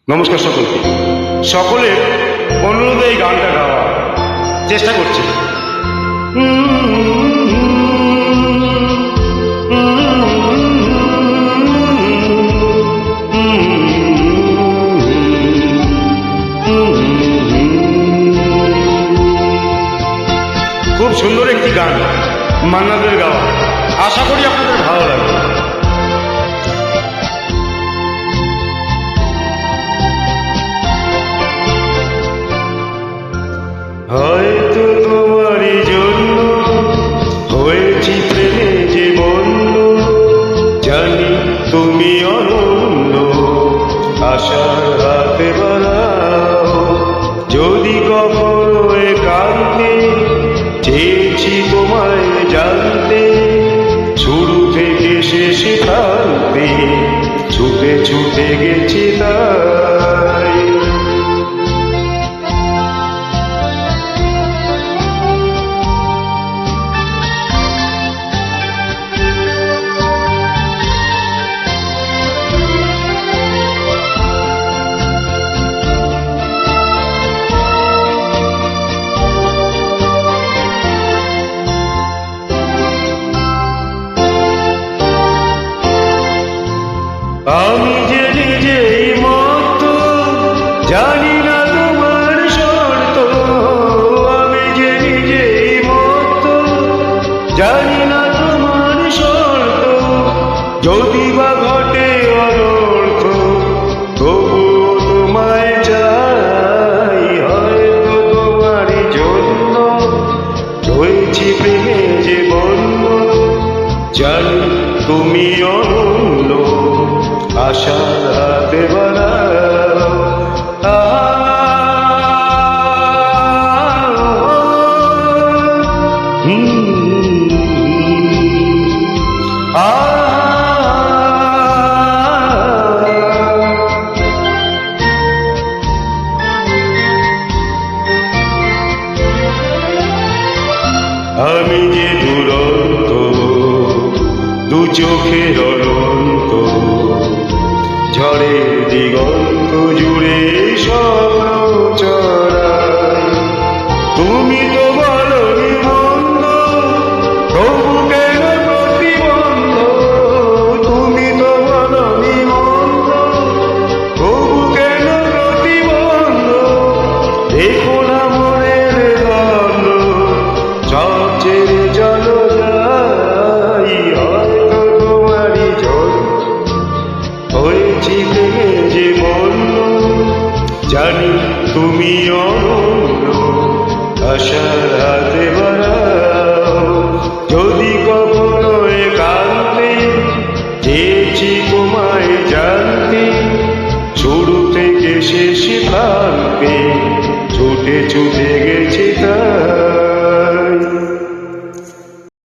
নমস্কার সকলকে। সকলের অনুরোধে এই গানটা গাওয়া চেষ্টা করছি। খুব সুন্দর একটি গান, মান্নাদের গাওয়া। আশা করি আপনাদের ভালো লাগবে। হয়তো তোমারই জন্য হয়েছি প্রেমে যে বন্ধ, জানি তুমি অনন্য, আশার হাতে বাড়াও। যদি কখনো একান্তে চেয়েছি তোমায় জানতে, শুরু থেকে শেষ প্রান্তে ছুটে ছুটে গেছি তাই। আমি যে নিজেই মতো জানি না তোমার শর্ত, আমি যে নিজেই মতো জানি না তোমার শর্ত। যদি বা ঘটে অনর্থ তবু তোমায় চাই। হয়তো তোমারই জন্য রয়েছি প্রেমে যে বন্ধ, জানি তুমি অনন্য, আশার হাতে বাড়াও। আমি যে দুরন্ত, দু চোখের অনন্ত, ঝড়ের দিগন্ত জুড়ে স্বপ্ন চড়াই। তুমি তো বলনি মন্দ, তবু কেন প্রতিবন্ধ। তুমি তো বলনি মন্দ, তবু কেন প্রতিবন্ধ। দেখো না মনের দ্বন্দ্ব, সব ছেড়ে চলো যাই। হয়তো তোমারই জন্য হয়েছি প্রেমে যে বন্ধ, জানি তুমি অনন্য, আশার হাতে বাড়াও। যদি কখনো একান্তে চেয়েছি তোমায় জানতে, শুরু থেকে শেষ প্রান্তে ছুটে ছুটে গেছি